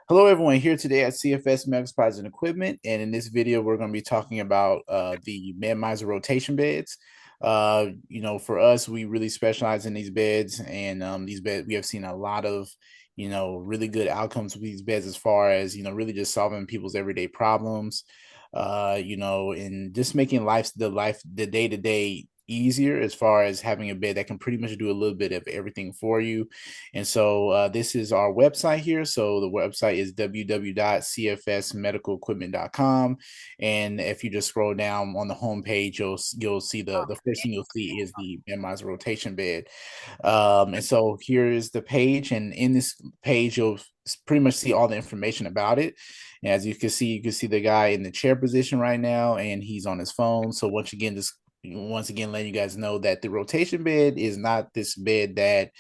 Hello, everyone. Here today at CFS Medical Supplies and Equipment, and in this video, we're going to be talking about the Med-Mizer rotation beds. For us, we really specialize in these beds, and these beds we have seen a lot of, really good outcomes with these beds as far as really just solving people's everyday problems, and just making the day to day easier as far as having a bed that can pretty much do a little bit of everything for you. And so this is our website here. So the website is www.cfsmedicalequipment.com. And if you just scroll down on the homepage, you'll see the first thing you'll see is the Med-Mizer rotation bed. And so here is the page, and in this page you'll pretty much see all the information about it. And as you can see the guy in the chair position right now, and he's on his phone. So once again letting you guys know that the rotation bed is not this bed that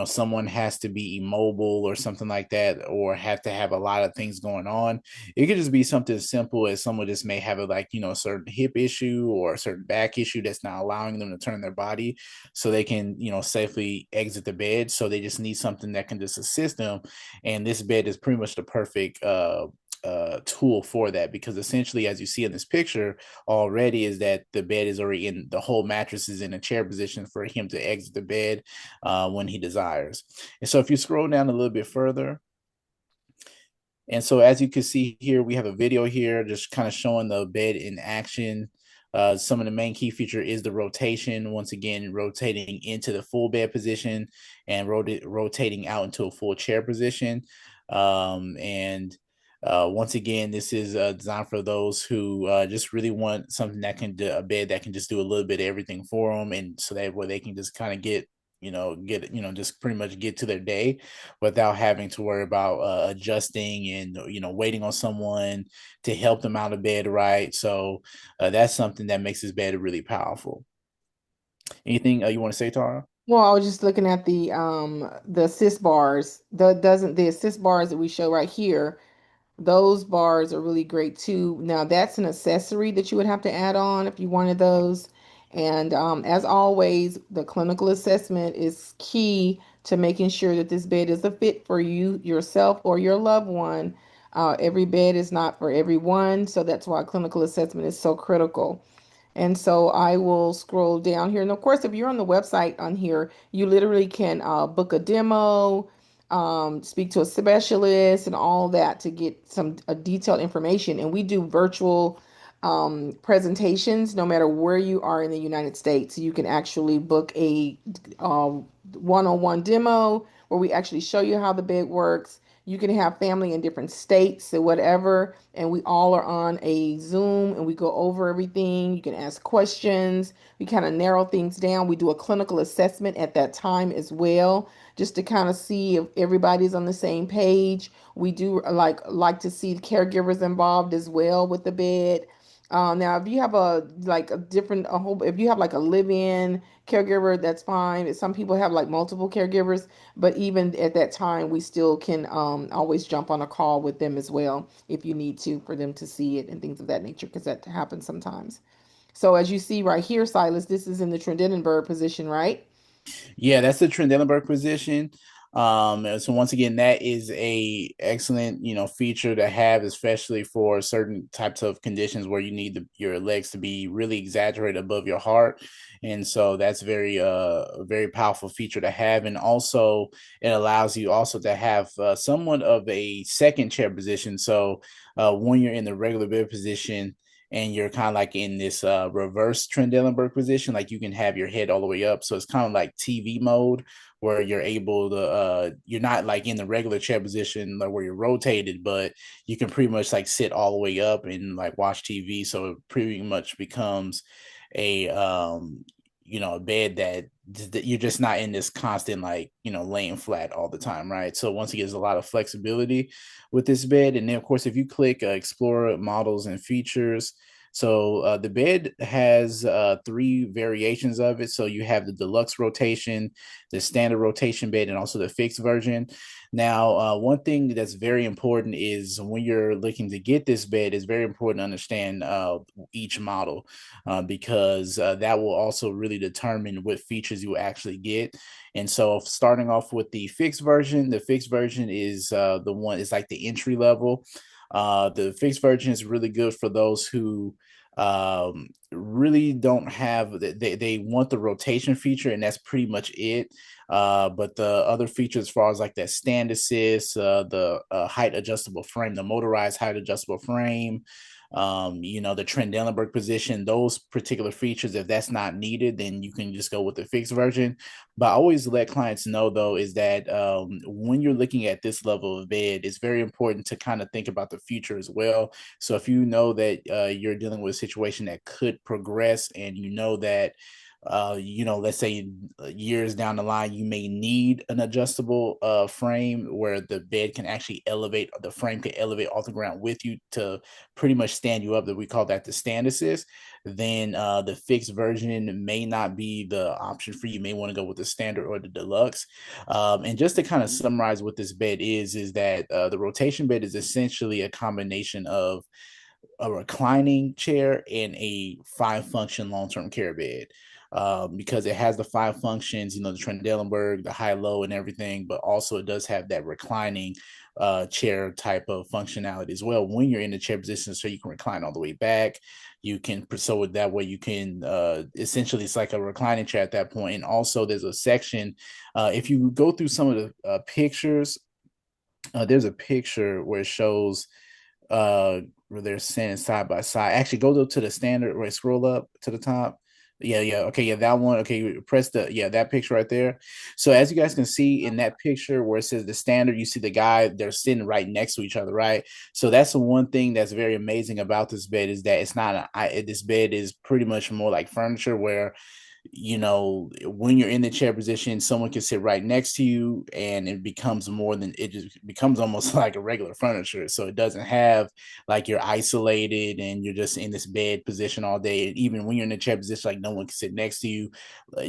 someone has to be immobile or something like that, or have to have a lot of things going on. It could just be something simple as someone just may have a certain hip issue or a certain back issue that's not allowing them to turn their body so they can, safely exit the bed. So they just need something that can just assist them. And this bed is pretty much the perfect tool for that, because essentially, as you see in this picture already, is that the bed is already in, the whole mattress is in a chair position for him to exit the bed when he desires. And so if you scroll down a little bit further, and so as you can see here, we have a video here just kind of showing the bed in action. Some of the main key feature is the rotation. Once again, rotating into the full bed position and rotating out into a full chair position. And Once again, this is designed for those who just really want something that can do a bed that can just do a little bit of everything for them, and so that way they can just kind of just pretty much get to their day without having to worry about adjusting and waiting on someone to help them out of bed, right? So that's something that makes this bed really powerful. Anything you want to say, Tara? Well, I was just looking at the assist bars. The assist bars that we show right here, those bars are really great too. Now that's an accessory that you would have to add on if you wanted those. And as always, the clinical assessment is key to making sure that this bed is a fit for you, yourself, or your loved one. Every bed is not for everyone, so that's why clinical assessment is so critical. And so I will scroll down here. And of course, if you're on the website on here, you literally can book a demo, speak to a specialist, and all that to get some detailed information. And we do virtual presentations no matter where you are in the United States. You can actually book a one-on-one demo where we actually show you how the bed works. You can have family in different states or whatever, and we all are on a Zoom and we go over everything. You can ask questions. We kind of narrow things down. We do a clinical assessment at that time as well, just to kind of see if everybody's on the same page. We do like to see caregivers involved as well with the bed. Now, if you have a whole, if you have like a live-in caregiver, that's fine. Some people have like multiple caregivers, but even at that time, we still can always jump on a call with them as well if you need to for them to see it and things of that nature, because that happens sometimes. So as you see right here, Silas, this is in the Trendelenburg position, right? Yeah, that's the Trendelenburg position. And so once again, that is a excellent, feature to have, especially for certain types of conditions where you need your legs to be really exaggerated above your heart. And so that's a very powerful feature to have. And also it allows you also to have somewhat of a second chair position. So when you're in the regular bed position, and you're kind of like in this reverse Trendelenburg position, like you can have your head all the way up. So it's kind of like TV mode, where you're able to you're not like in the regular chair position like where you're rotated, but you can pretty much like sit all the way up and like watch TV. So it pretty much becomes a a bed that you're just not in this constant like laying flat all the time, right? So once again, there's a lot of flexibility with this bed. And then of course, if you click explore models and features, So the bed has three variations of it. So you have the deluxe rotation, the standard rotation bed, and also the fixed version. Now, one thing that's very important is when you're looking to get this bed, it's very important to understand each model because that will also really determine what features you actually get. And so, starting off with the fixed version is the one is like the entry level. The fixed version is really good for those who really don't have they want the rotation feature, and that's pretty much it. But the other features, as far as like that stand assist, the height adjustable frame, the motorized height adjustable frame, the Trendelenburg position, those particular features, if that's not needed, then you can just go with the fixed version. But I always let clients know, though, is that when you're looking at this level of bed, it's very important to kind of think about the future as well. So if you know that you're dealing with a situation that could progress, and you know that let's say years down the line, you may need an adjustable frame where the bed can actually elevate, the frame can elevate off the ground with you to pretty much stand you up, that we call that the stand assist, then the fixed version may not be the option for you. You may want to go with the standard or the deluxe. And just to kind of summarize what this bed is that the rotation bed is essentially a combination of a reclining chair and a five function long term care bed. Because it has the five functions, the Trendelenburg, the high low, and everything, but also it does have that reclining chair type of functionality as well when you're in the chair position, so you can recline all the way back. You can, so that way you can essentially, it's like a reclining chair at that point. And also, there's a section, if you go through some of the pictures, there's a picture where it shows where they're standing side by side. Actually, go to the standard, right? Scroll up to the top. Yeah. Okay, yeah, that one. Okay, press that picture right there. So as you guys can see in that picture where it says the standard, you see the guy, they're sitting right next to each other, right? So that's the one thing that's very amazing about this bed, is that it's not this bed is pretty much more like furniture, where when you're in the chair position, someone can sit right next to you, and it becomes more than, it just becomes almost like a regular furniture. So it doesn't have like you're isolated and you're just in this bed position all day. Even when you're in the chair position, like no one can sit next to you.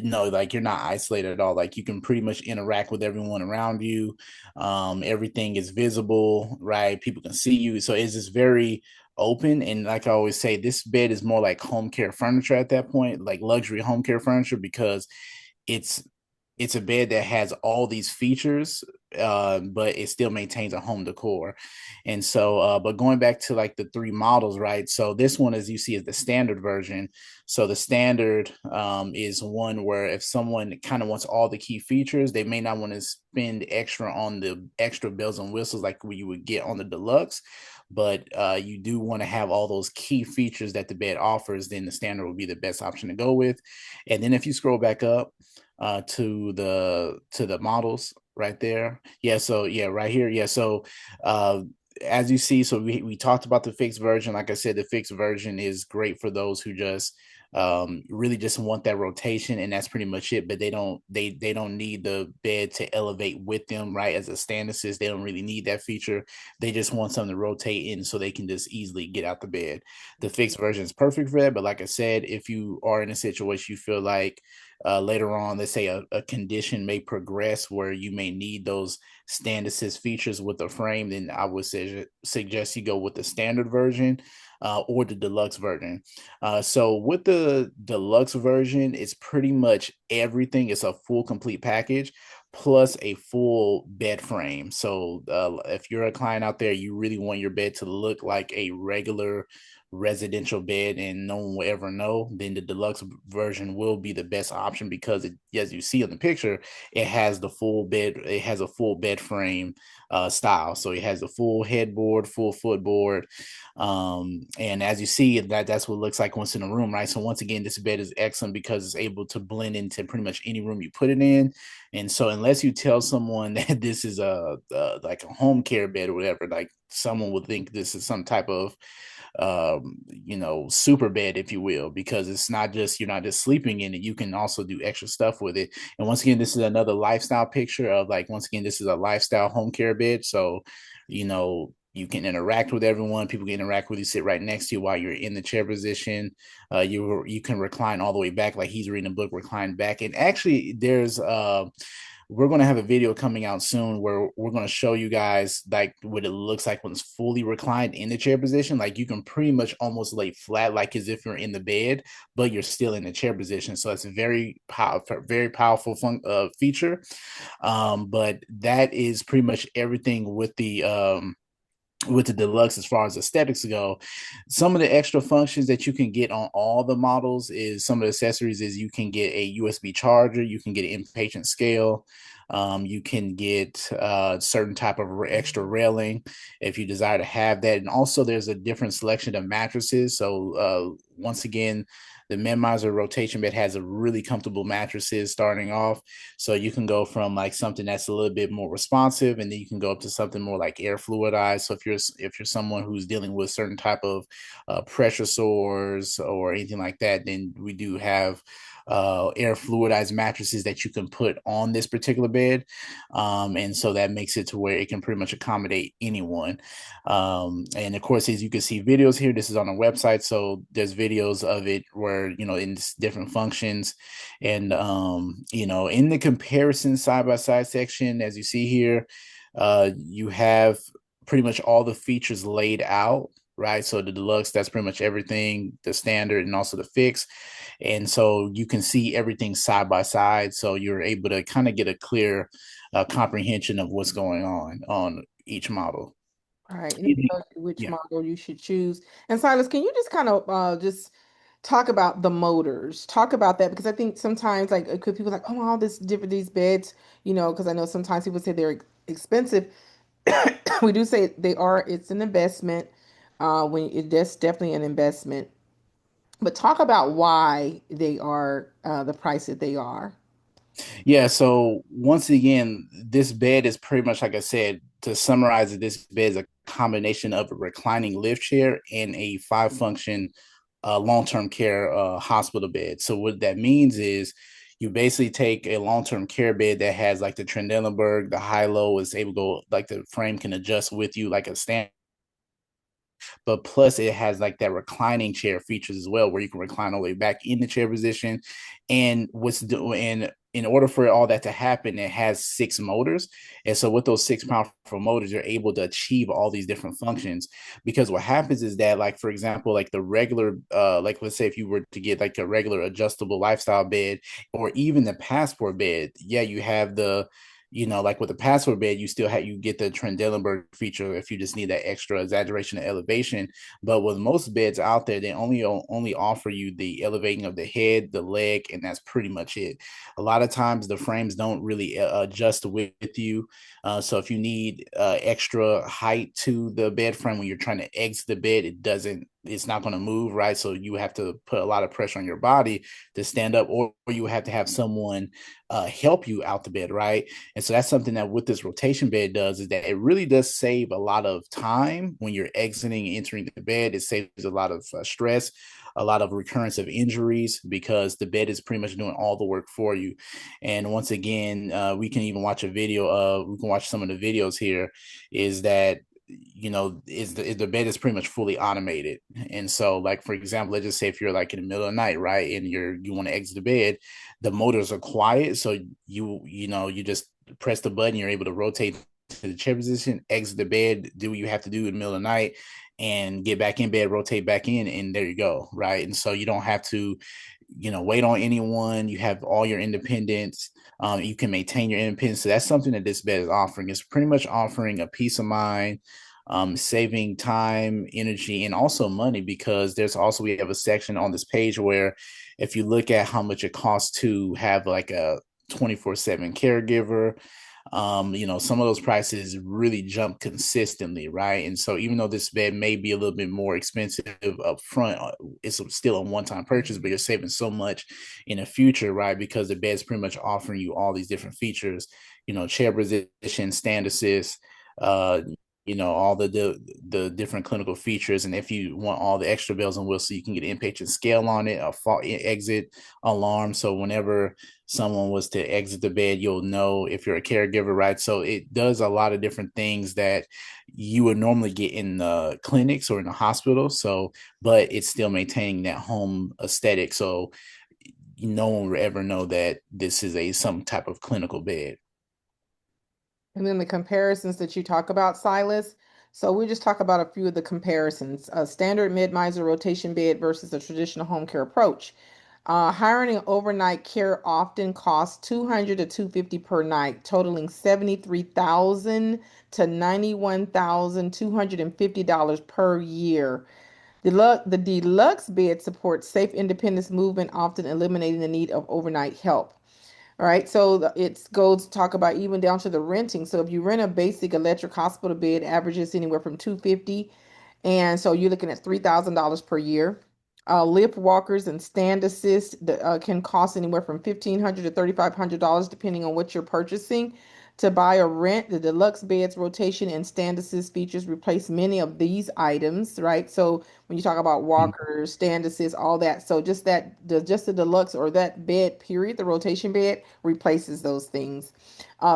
No, like you're not isolated at all. Like you can pretty much interact with everyone around you. Everything is visible, right? People can see you. So it's just very open. And like I always say, this bed is more like home care furniture at that point, like luxury home care furniture, because it's it's a bed that has all these features, but it still maintains a home decor. And so, but going back to like the three models, right? So this one, as you see, is the standard version. So the standard is one where if someone kind of wants all the key features, they may not want to spend extra on the extra bells and whistles like what you would get on the deluxe. But you do want to have all those key features that the bed offers, then the standard will be the best option to go with. And then if you scroll back up, to the models right there. Yeah, so yeah, right here. Yeah, so as you see, so we talked about the fixed version. Like I said, the fixed version is great for those who just really just want that rotation, and that's pretty much it. But they don't need the bed to elevate with them, right? As a stand assist, they don't really need that feature. They just want something to rotate in so they can just easily get out the bed. The fixed version is perfect for that. But like I said, if you are in a situation you feel like later on, let's say a condition may progress where you may need those stand assist features with the frame, then I would suggest you go with the standard version or the deluxe version. So with the deluxe version, it's pretty much everything. It's a full complete package plus a full bed frame. So if you're a client out there, you really want your bed to look like a regular residential bed and no one will ever know, then the deluxe version will be the best option, because as you see in the picture, it has a full bed frame style. So it has a full headboard, full footboard. And as you see, that's what it looks like once in the room, right? So once again, this bed is excellent because it's able to blend into pretty much any room you put it in. And so unless you tell someone that this is like a home care bed or whatever, like someone would think this is some type of super bed, if you will, because it's not just, you're not just sleeping in it, you can also do extra stuff with it. And once again, this is another lifestyle picture of, like, once again, this is a lifestyle home care bed. So, You can interact with everyone. People can interact with you, sit right next to you while you're in the chair position. You can recline all the way back, like he's reading a book, recline back. And actually, there's we're going to have a video coming out soon where we're going to show you guys like what it looks like when it's fully reclined in the chair position. Like you can pretty much almost lay flat, like as if you're in the bed, but you're still in the chair position. So it's a very powerful feature. But that is pretty much everything with the deluxe as far as aesthetics go. Some of the extra functions that you can get on all the models is some of the accessories is you can get a USB charger, you can get an inpatient scale, you can get certain type of extra railing if you desire to have that. And also there's a different selection of mattresses. So once again, the Med-Mizer rotation bed has a really comfortable mattresses starting off. So you can go from like something that's a little bit more responsive, and then you can go up to something more like air fluidized. So if you're someone who's dealing with certain type of pressure sores or anything like that, then we do have air fluidized mattresses that you can put on this particular bed, and so that makes it to where it can pretty much accommodate anyone. And of course, as you can see videos here, this is on a website, so there's videos of it where in different functions. And in the comparison side by side section, as you see here, you have pretty much all the features laid out, right? So the deluxe, that's pretty much everything, the standard and also the fix. And so you can see everything side by side. So you're able to kind of get a clear comprehension of what's going on each model. All right, and it tells you which Yeah. model you should choose. And Silas, can you just kind of just talk about the motors? Talk about that because I think sometimes like could people like, oh, all this different these beds, because I know sometimes people say they're expensive. We do say they are. It's an investment. When that's definitely an investment. But talk about why they are the price that they are. Yeah, so once again, this bed is pretty much like I said, to summarize it, this bed is a combination of a reclining lift chair and a five function long-term care hospital bed. So what that means is you basically take a long-term care bed that has like the Trendelenburg, the high-low is able to go, like the frame can adjust with you like a stand, but plus it has like that reclining chair features as well, where you can recline all the way back in the chair position. And what's doing in order for all that to happen, it has six motors. And so with those six powerful motors, you're able to achieve all these different functions. Because what happens is that, like, for example, like the regular, like let's say if you were to get like a regular adjustable lifestyle bed or even the passport bed, yeah, you have like with the passport bed, you get the Trendelenburg feature if you just need that extra exaggeration of elevation. But with most beds out there, they only offer you the elevating of the head, the leg, and that's pretty much it. A lot of times the frames don't really adjust with you. So if you need extra height to the bed frame when you're trying to exit the bed, it's not going to move, right? So you have to put a lot of pressure on your body to stand up, or you have to have someone help you out the bed, right? And so that's something that with this rotation bed does, is that it really does save a lot of time when you're exiting and entering the bed. It saves a lot of stress, a lot of recurrence of injuries, because the bed is pretty much doing all the work for you. And once again, we can even watch we can watch some of the videos here, is that the bed is pretty much fully automated. And so, like, for example, let's just say if you're like in the middle of the night, right, and you want to exit the bed, the motors are quiet, so you just press the button, you're able to rotate to the chair position, exit the bed, do what you have to do in the middle of the night, and get back in bed, rotate back in, and there you go, right? And so you don't have to wait on anyone. You have all your independence. You can maintain your independence. So that's something that this bed is offering. It's pretty much offering a peace of mind, saving time, energy, and also money, because we have a section on this page where if you look at how much it costs to have like a 24/7 caregiver, some of those prices really jump consistently, right? And so even though this bed may be a little bit more expensive up front, it's still a one-time purchase, but you're saving so much in the future, right? Because the bed's pretty much offering you all these different features, chair position, stand assist, all the different clinical features. And if you want all the extra bells and whistles, you can get inpatient scale on it, a fall exit alarm. So whenever someone was to exit the bed, you'll know if you're a caregiver, right? So it does a lot of different things that you would normally get in the clinics or in the hospital. So, but it's still maintaining that home aesthetic. So no one will ever know that this is a some type of clinical bed. And then the comparisons that you talk about, Silas. So we just talk about a few of the comparisons. A standard Med-Mizer rotation bed versus a traditional home care approach. Hiring an overnight care often costs 200 to 250 per night, totaling 73,000 to $91,250 per year. The deluxe bed supports safe independence movement, often eliminating the need of overnight help. All right, so it goes to talk about even down to the renting. So if you rent a basic electric hospital bed, averages anywhere from 250, and so you're looking at $3,000 per year. Lift walkers and stand assist can cost anywhere from $1,500 to $3,500 depending on what you're purchasing. To buy or rent, the deluxe beds rotation and stand assist features replace many of these items, right? So when you talk about walkers, stand assist, all that, so just the deluxe or that bed period, the rotation bed replaces those things.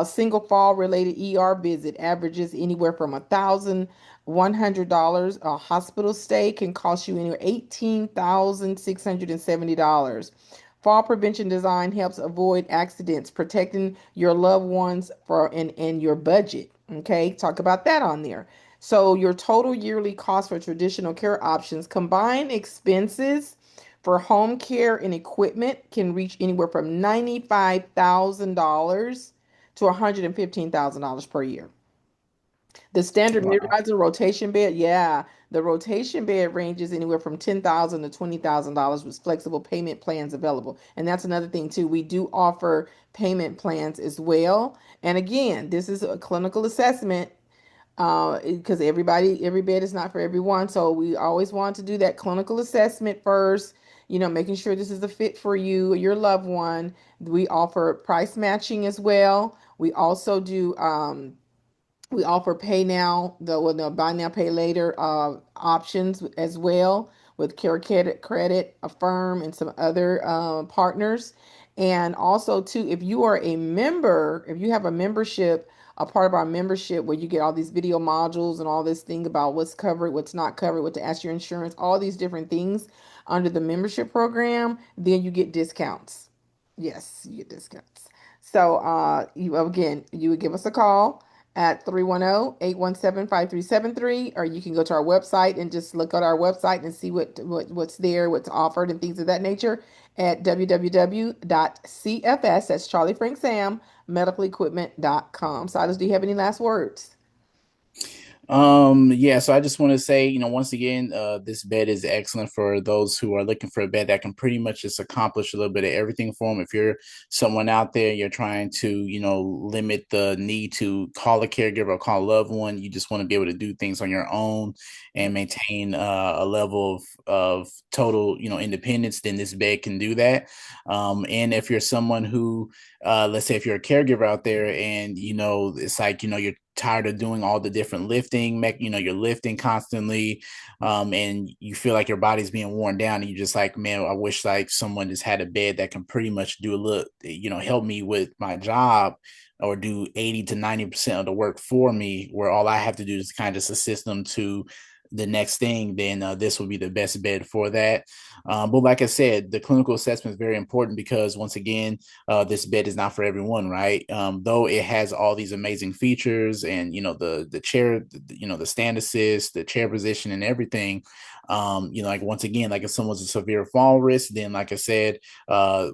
Single fall related ER visit averages anywhere from $1,100. A hospital stay can cost you anywhere $18,670. Fall prevention design helps avoid accidents, protecting your loved ones and your budget. Okay, talk about that on there. So your total yearly cost for traditional care options, combined expenses for home care and equipment can reach anywhere from $95,000 to $115,000 per year. The standard Wow. mid-riser rotation bed, yeah, the rotation bed ranges anywhere from $10,000 to $20,000 with flexible payment plans available. And that's another thing too. We do offer payment plans as well. And again, this is a clinical assessment because every bed is not for everyone. So we always want to do that clinical assessment first, making sure this is a fit for you or your loved one. We offer price matching as well. We offer pay now, the buy now, pay later options as well with Credit, Affirm, and some other partners. And also, too, if you are a member, if you have a membership, a part of our membership where you get all these video modules and all this thing about what's covered, what's not covered, what to ask your insurance, all these different things under the membership program, then you get discounts. Yes, you get discounts. So, you would give us a call at 310-817-5373, or you can go to our website and just look at our website and see what's there, what's offered, and things of that nature at www.cfs, that's Charlie Frank Sam, medicalequipment.com. Silas, do you have any last words? Yeah, so I just want to say, once again, this bed is excellent for those who are looking for a bed that can pretty much just accomplish a little bit of everything for them. If you're someone out there, you're trying to, limit the need to call a caregiver or call a loved one, you just want to be able to do things on your own and maintain a level of total, independence, then this bed can do that. And if you're someone who, let's say if you're a caregiver out there and, it's like, you're tired of doing all the different lifting, you're lifting constantly, and you feel like your body's being worn down, and you're just like, man, I wish like someone just had a bed that can pretty much do a little, help me with my job or do 80 to 90% of the work for me, where all I have to do is kind of just assist them to the next thing, then this will be the best bed for that. But like I said, the clinical assessment is very important because once again, this bed is not for everyone, right? Though it has all these amazing features and the chair, the stand assist, the chair position, and everything. Like once again, like if someone's a severe fall risk, then like I said,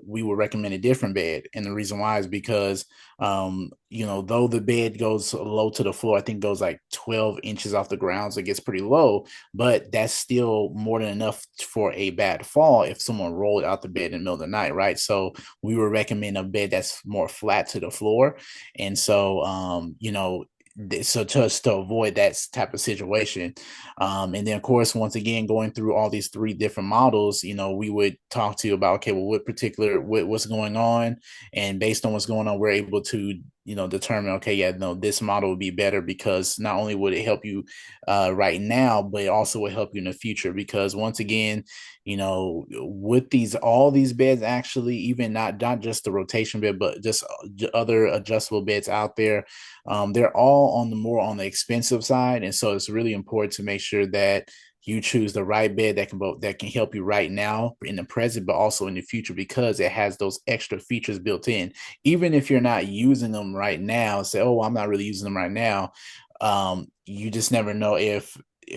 we would recommend a different bed. And the reason why is because though the bed goes low to the floor, I think goes like 12 inches off the ground, so it gets pretty low, but that's still more than enough for a bad fall if someone rolled out the bed in the middle of the night, right? So we would recommend a bed that's more flat to the floor. And so, so to avoid that type of situation, and then of course once again going through all these three different models, we would talk to you about, okay, well, what's going on, and based on what's going on, we're able to determine, okay, yeah, no, this model would be better because not only would it help you right now, but it also will help you in the future. Because once again, with all these beds, actually, even not just the rotation bed, but just other adjustable beds out there, they're all more on the expensive side, and so it's really important to make sure that you choose the right bed that can help you right now in the present, but also in the future, because it has those extra features built in. Even if you're not using them right now, say, oh, I'm not really using them right now. You just never know if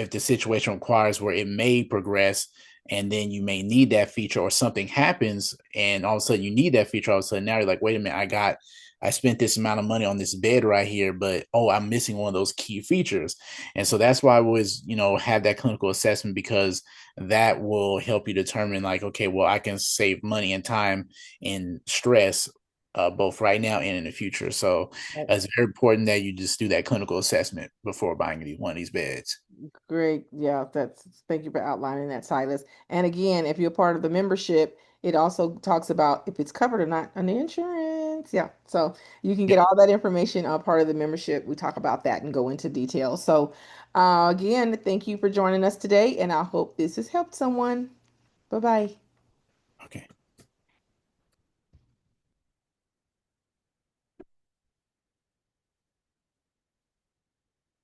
the situation requires where it may progress, and then you may need that feature, or something happens and all of a sudden you need that feature. All of a sudden now you're like, wait a minute, I spent this amount of money on this bed right here, but oh, I'm missing one of those key features. And so that's why I always, have that clinical assessment, because that will help you determine, like, okay, well, I can save money and time and stress, both right now and in the future. So it's very important that you just do that clinical assessment before buying one of these beds. Great. Yeah, thank you for outlining that, Silas. And again, if you're part of the membership, it also talks about if it's covered or not on the insurance. Yeah. So you can Yeah. get all that information on part of the membership. We talk about that and go into detail. So again, thank you for joining us today, and I hope this has helped someone. Bye-bye. Okay.